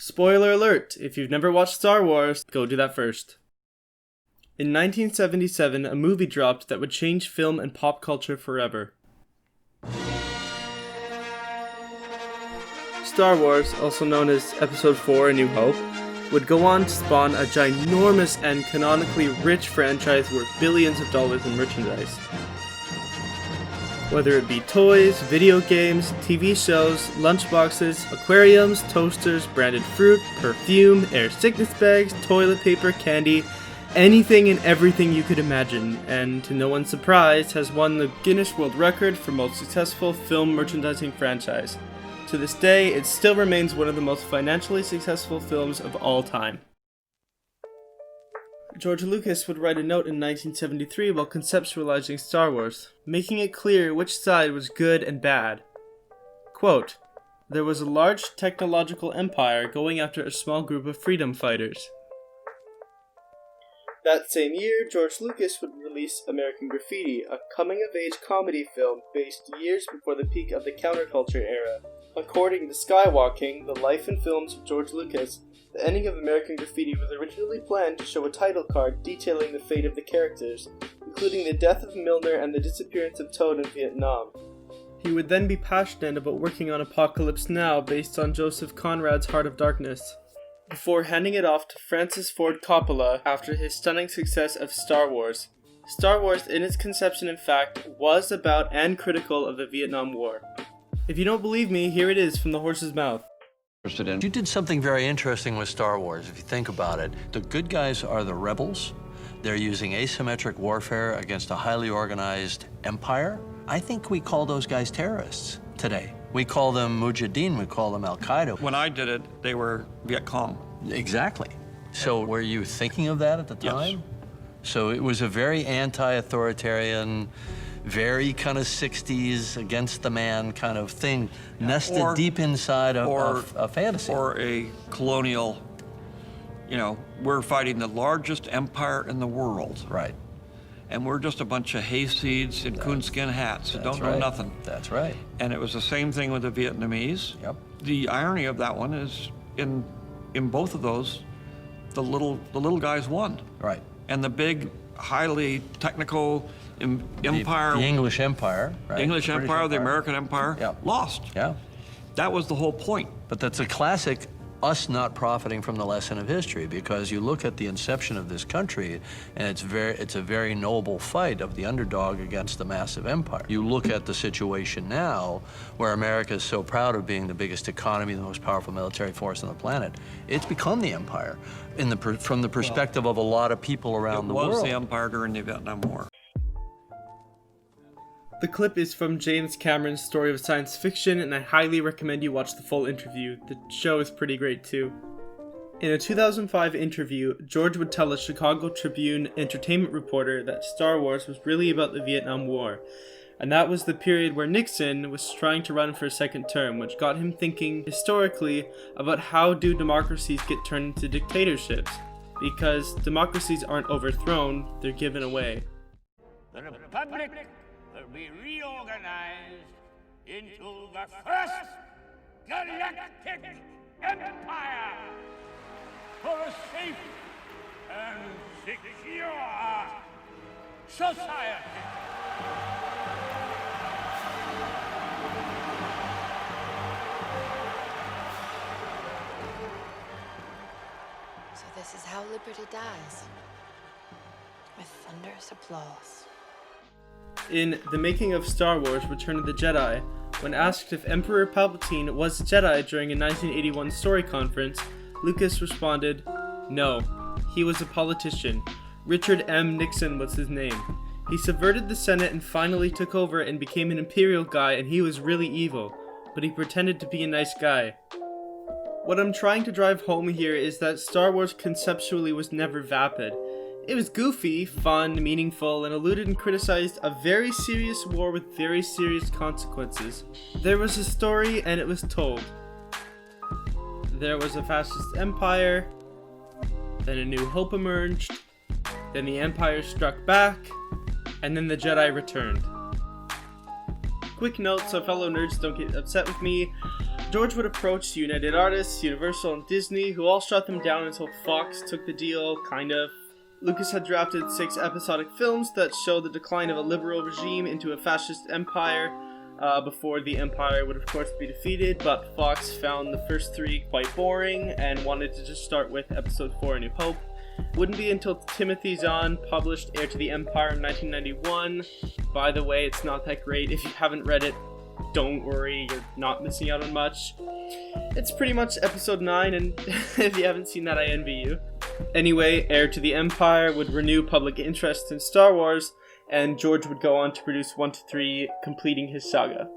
Spoiler alert, if you've never watched Star Wars, go do that first. In 1977, a movie dropped that would change film and pop culture forever. Star Wars, also known as Episode 4 A New Hope, would go on to spawn a ginormous and canonically rich franchise worth billions of dollars in merchandise. Whether it be toys, video games, TV shows, lunchboxes, aquariums, toasters, branded fruit, perfume, air sickness bags, toilet paper, candy, anything and everything you could imagine, and to no one's surprise, has won the Guinness World Record for most successful film merchandising franchise. To this day, it still remains one of the most financially successful films of all time. George Lucas would write a note in 1973 while conceptualizing Star Wars, making it clear which side was good and bad. Quote, "There was a large technological empire going after a small group of freedom fighters." That same year, George Lucas would release American Graffiti, a coming-of-age comedy film based years before the peak of the counterculture era. According to Skywalking, the life and films of George Lucas, the ending of American Graffiti was originally planned to show a title card detailing the fate of the characters, including the death of Milner and the disappearance of Toad in Vietnam. He would then be passionate about working on Apocalypse Now based on Joseph Conrad's Heart of Darkness, before handing it off to Francis Ford Coppola after his stunning success of Star Wars. Star Wars, in its conception in fact, was about and critical of the Vietnam War. If you don't believe me, here it is from the horse's mouth. You did something very interesting with Star Wars, if you think about it. The good guys are the rebels. They're using asymmetric warfare against a highly organized empire. I think we call those guys terrorists today. We call them Mujahideen, we call them Al-Qaeda. When I did it, they were Viet Cong. Exactly. So were you thinking of that at the time? Yes. So it was a very anti-authoritarian, very kind of 60s against the man kind of thing, nested deep inside of a fantasy. Or a colonial, we're fighting the largest empire in the world. Right. And we're just a bunch of hayseeds in coonskin hats that don't know nothing. That's right. And it was the same thing with the Vietnamese. Yep. The irony of that one is in both of those, the little guys won. Right. And the big, highly technical empire, the English Empire, right? The English Empire, the American Empire, lost. Yeah. That was the whole point. But that's a classic us not profiting from the lesson of history, because you look at the inception of this country and it's a very noble fight of the underdog against the massive empire. You look at the situation now where America is so proud of being the biggest economy, the most powerful military force on the planet. It's become the empire from the perspective of a lot of people around the world. It was the empire during the Vietnam War. The clip is from James Cameron's Story of Science Fiction, and I highly recommend you watch the full interview. The show is pretty great too. In a 2005 interview, George would tell a Chicago Tribune entertainment reporter that Star Wars was really about the Vietnam War, and that was the period where Nixon was trying to run for a second term, which got him thinking historically about how do democracies get turned into dictatorships, because democracies aren't overthrown, they're given away. The Republic will be reorganized into the first galactic empire for a safe and secure society. So this is how liberty dies, with thunderous applause. In The Making of Star Wars: Return of the Jedi, when asked if Emperor Palpatine was a Jedi during a 1981 story conference, Lucas responded, "No, he was a politician. Richard M. Nixon was his name. He subverted the Senate and finally took over and became an imperial guy, and he was really evil, but he pretended to be a nice guy." What I'm trying to drive home here is that Star Wars conceptually was never vapid. It was goofy, fun, meaningful, and alluded and criticized a very serious war with very serious consequences. There was a story, and it was told. There was a fascist empire, then a new hope emerged, then the empire struck back, and then the Jedi returned. Quick note so fellow nerds don't get upset with me. George would approach United Artists, Universal, and Disney, who all shut them down until Fox took the deal, kind of. Lucas had drafted 6 episodic films that show the decline of a liberal regime into a fascist empire, before the empire would of course be defeated, but Fox found the first 3 quite boring and wanted to just start with episode 4, A New Hope. Wouldn't be until Timothy Zahn published Heir to the Empire in 1991. By the way, it's not that great. If you haven't read it, don't worry, you're not missing out on much. It's pretty much episode 9, and if you haven't seen that, I envy you. Anyway, Heir to the Empire would renew public interest in Star Wars, and George would go on to produce 1 to 3, completing his saga.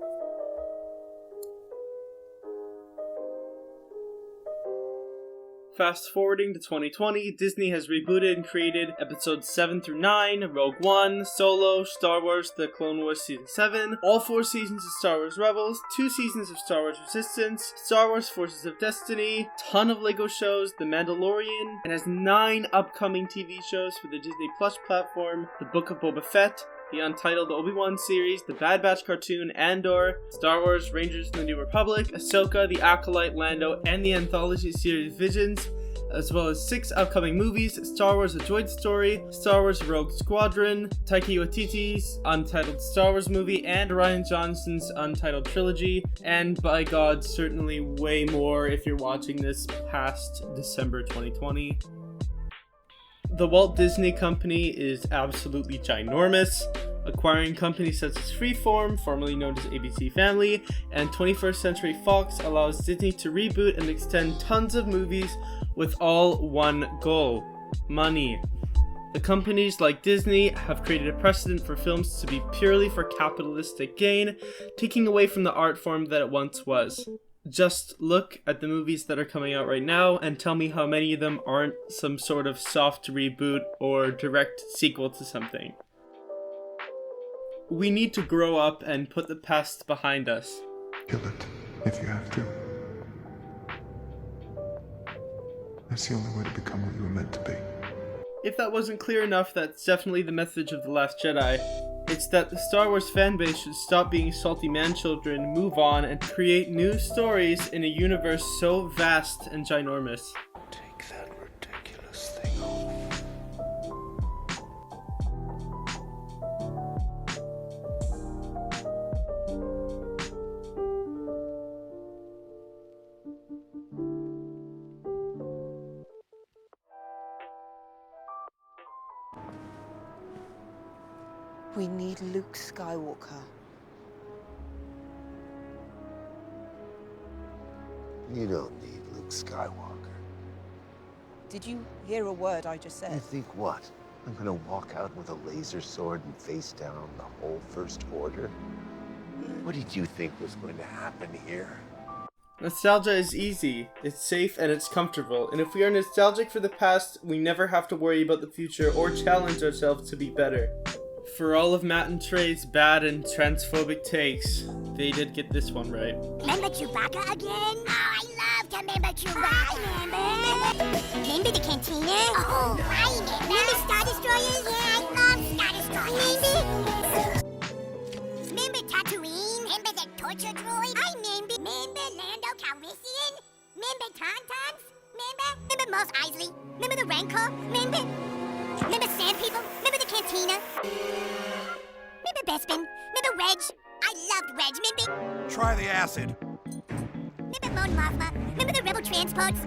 Fast forwarding to 2020, Disney has rebooted and created episodes 7 through 9, Rogue One, Solo, Star Wars, The Clone Wars Season 7, all 4 seasons of Star Wars Rebels, 2 seasons of Star Wars Resistance, Star Wars Forces of Destiny, ton of LEGO shows, The Mandalorian, and has 9 upcoming TV shows for the Disney Plus platform, The Book of Boba Fett, the Untitled Obi-Wan series, the Bad Batch cartoon, Andor, Star Wars, Rangers of the New Republic, Ahsoka, the Acolyte, Lando, and the anthology series Visions, as well as 6 upcoming movies, Star Wars A Droid Story, Star Wars Rogue Squadron, Taika Waititi's Untitled Star Wars movie, and Rian Johnson's Untitled Trilogy, and by God, certainly way more if you're watching this past December 2020. The Walt Disney Company is absolutely ginormous, acquiring companies such as Freeform, formerly known as ABC Family, and 21st Century Fox allows Disney to reboot and extend tons of movies with all one goal: money. The companies like Disney have created a precedent for films to be purely for capitalistic gain, taking away from the art form that it once was. Just look at the movies that are coming out right now and tell me how many of them aren't some sort of soft reboot or direct sequel to something. We need to grow up and put the past behind us. Kill it, if you have to. That's the only way to become what you were meant to be. If that wasn't clear enough, that's definitely the message of The Last Jedi. It's that the Star Wars fanbase should stop being salty man-children, move on, and create new stories in a universe so vast and ginormous. Take that ridiculous thing off. We need Luke Skywalker. You don't need Luke Skywalker. Did you hear a word I just You said? think what? I'm gonna walk out with a laser sword and face down the whole First Order? What did you think was going to happen here? Nostalgia is easy, it's safe, and it's comfortable, and if we are nostalgic for the past, we never have to worry about the future or challenge ourselves to be better. For all of Matt and Trey's bad and transphobic takes, they did get this one right. Remember Chewbacca again? Oh, I love to remember Chewbacca. Remember the cantina? Oh, I remember Star Destroyers? Yeah, I love Star Destroyers. Remember Tatooine? Remember the torture droid? I remember. Remember Lando Calrissian? Remember Tauntauns? Remember Mos Eisley? Remember the Rancor? Remember Sand People? Remember the cantina? Remember Bespin? Remember Reg? I loved Reg. Remember? Try the acid. Remember Mon Mothma? Remember the rebel transports?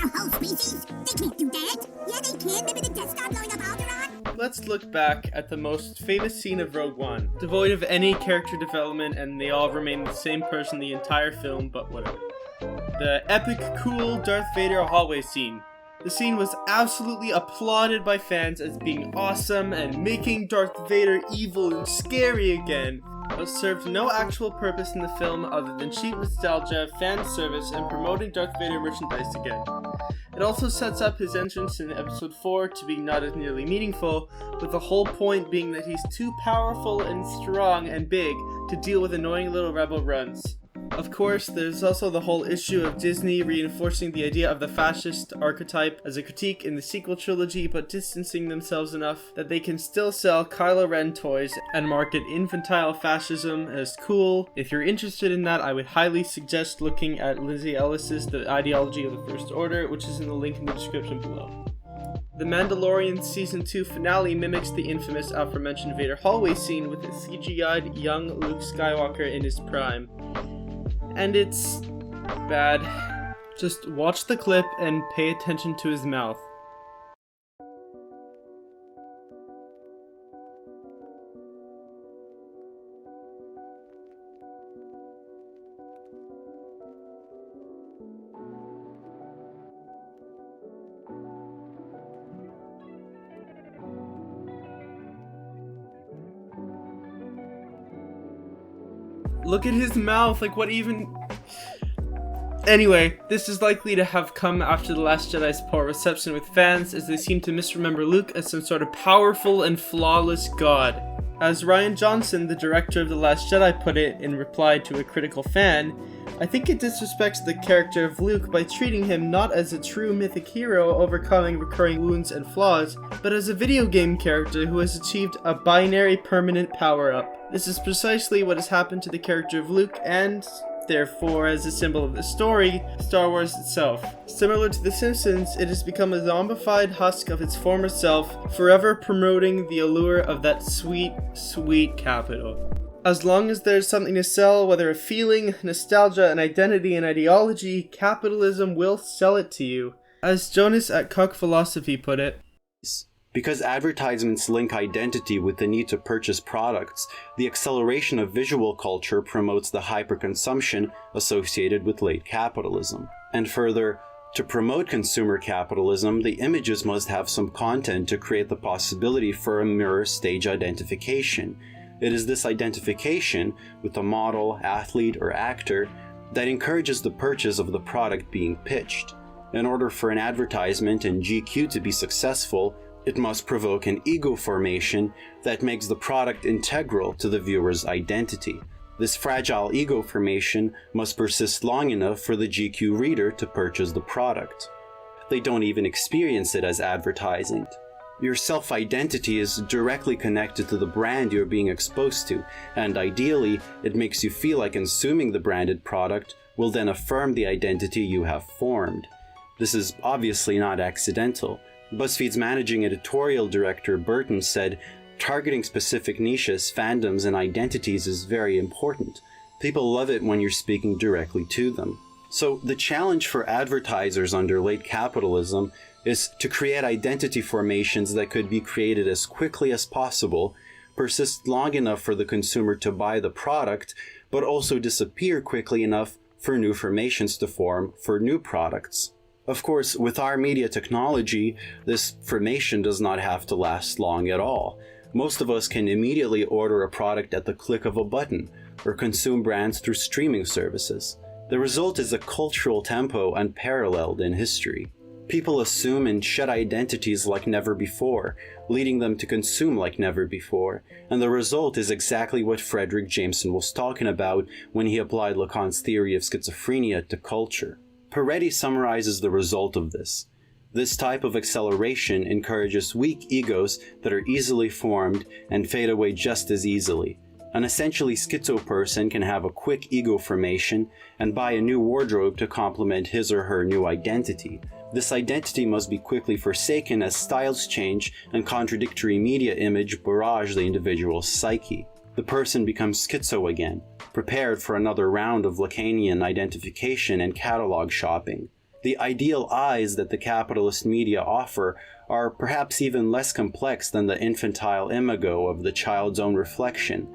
Our whole species? They can't do that. Yeah, they can. Remember the Death Star blowing up Alderaan? Let's look back at the most famous scene of Rogue One, devoid of any character development, and they all remain the same person the entire film, but whatever. The epic, cool Darth Vader hallway scene. The scene was absolutely applauded by fans as being awesome and making Darth Vader evil and scary again, but served no actual purpose in the film other than cheap nostalgia, fan service, and promoting Darth Vader merchandise again. It also sets up his entrance in episode 4 to be not as nearly meaningful, with the whole point being that he's too powerful and strong and big to deal with annoying little rebel runs. Of course, there's also the whole issue of Disney reinforcing the idea of the fascist archetype as a critique in the sequel trilogy, but distancing themselves enough that they can still sell Kylo Ren toys and market infantile fascism as cool. If you're interested in that, I would highly suggest looking at Lindsay Ellis's The Ideology of the First Order, which is in the link in the description below. The Mandalorian Season 2 finale mimics the infamous aforementioned Vader hallway scene with a CGI'd young Luke Skywalker in his prime. And it's bad. Just watch the clip and pay attention to his mouth. Look at his mouth, like what even... Anyway, this is likely to have come after The Last Jedi's poor reception with fans, as they seem to misremember Luke as some sort of powerful and flawless god. As Rian Johnson, the director of The Last Jedi, put it in reply to a critical fan, I think it disrespects the character of Luke by treating him not as a true mythic hero overcoming recurring wounds and flaws, but as a video game character who has achieved a binary permanent power-up. This is precisely what has happened to the character of Luke and, therefore, as a symbol of the story, Star Wars itself. Similar to The Simpsons, it has become a zombified husk of its former self, forever promoting the allure of that sweet, sweet capital. As long as there's something to sell, whether a feeling, nostalgia, an identity, an ideology, capitalism will sell it to you. As Jonas at Cuck Philosophy put it, because advertisements link identity with the need to purchase products, the acceleration of visual culture promotes the hyperconsumption associated with late capitalism. And further, to promote consumer capitalism, the images must have some content to create the possibility for a mirror stage identification. It is this identification with a model, athlete, or actor that encourages the purchase of the product being pitched. In order for an advertisement in GQ to be successful, it must provoke an ego formation that makes the product integral to the viewer's identity. This fragile ego formation must persist long enough for the GQ reader to purchase the product. They don't even experience it as advertising. Your self-identity is directly connected to the brand you're being exposed to, and ideally, it makes you feel like consuming the branded product will then affirm the identity you have formed. This is obviously not accidental. BuzzFeed's managing editorial director Burton said, "Targeting specific niches, fandoms, and identities is very important. People love it when you're speaking directly to them." So the challenge for advertisers under late capitalism is to create identity formations that could be created as quickly as possible, persist long enough for the consumer to buy the product, but also disappear quickly enough for new formations to form for new products. Of course, with our media technology, this formation does not have to last long at all. Most of us can immediately order a product at the click of a button, or consume brands through streaming services. The result is a cultural tempo unparalleled in history. People assume and shed identities like never before, leading them to consume like never before, and the result is exactly what Frederick Jameson was talking about when he applied Lacan's theory of schizophrenia to culture. Peretti summarizes the result of this. This type of acceleration encourages weak egos that are easily formed and fade away just as easily. An essentially schizo person can have a quick ego formation and buy a new wardrobe to complement his or her new identity. This identity must be quickly forsaken as styles change and contradictory media image barrage the individual's psyche. The person becomes schizo again, prepared for another round of Lacanian identification and catalog shopping. The ideal eyes that the capitalist media offer are perhaps even less complex than the infantile imago of the child's own reflection.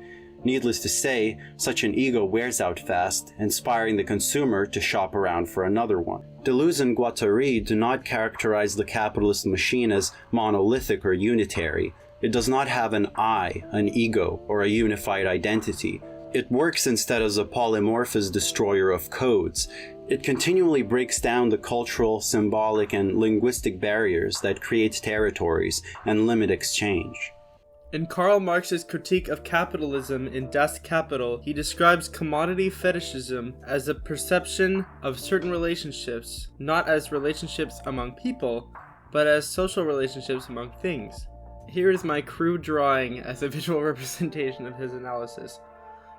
Needless to say, such an ego wears out fast, inspiring the consumer to shop around for another one. Deleuze and Guattari do not characterize the capitalist machine as monolithic or unitary. It does not have an I, an ego, or a unified identity. It works instead as a polymorphous destroyer of codes. It continually breaks down the cultural, symbolic, and linguistic barriers that create territories and limit exchange. In Karl Marx's critique of capitalism in Das Kapital, he describes commodity fetishism as a perception of certain relationships, not as relationships among people, but as social relationships among things. Here is my crude drawing as a visual representation of his analysis.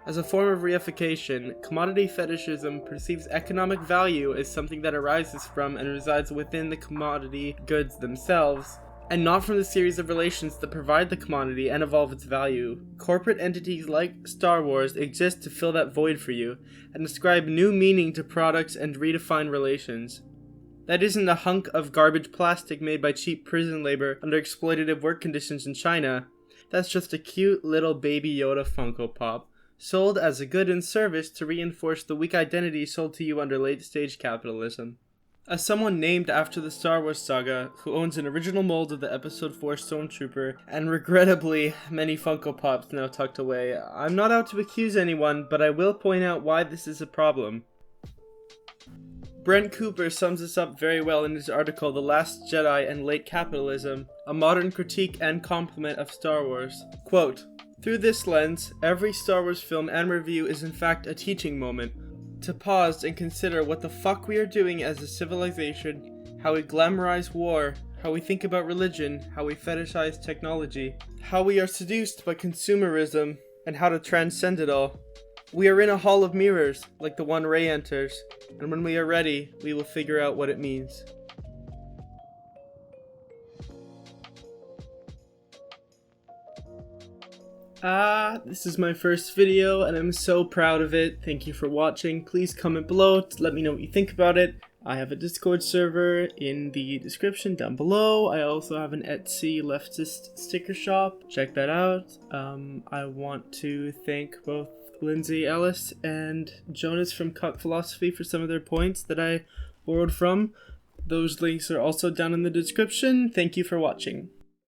As a form of reification, commodity fetishism perceives economic value as something that arises from and resides within the commodity goods themselves, and not from the series of relations that provide the commodity and evolve its value. Corporate entities like Star Wars exist to fill that void for you, and ascribe new meaning to products and redefine relations. That isn't a hunk of garbage plastic made by cheap prison labor under exploitative work conditions in China. That's just a cute little Baby Yoda Funko Pop, sold as a good and service to reinforce the weak identity sold to you under late-stage capitalism. As someone named after the Star Wars saga, who owns an original mold of the Episode 4 Stormtrooper, and regrettably many Funko Pops now tucked away, I'm not out to accuse anyone, but I will point out why this is a problem. Brent Cooper sums this up very well in his article The Last Jedi and Late Capitalism, a modern critique and complement of Star Wars. Quote, "Through this lens, every Star Wars film and review is in fact a teaching moment. To pause and consider what the fuck we are doing as a civilization, how we glamorize war, how we think about religion, how we fetishize technology, how we are seduced by consumerism, and how to transcend it all. We are in a hall of mirrors, like the one Rey enters, and when we are ready, we will figure out what it means." This is my first video and I'm so proud of it. Thank you for watching. Please comment below to let me know what you think about it. I have a Discord server in the description down below. I also have an Etsy leftist sticker shop. Check that out. I want to thank both Lindsay Ellis and Jonas from Cuck Philosophy for some of their points that I borrowed from. Those links are also down in the description. Thank you for watching.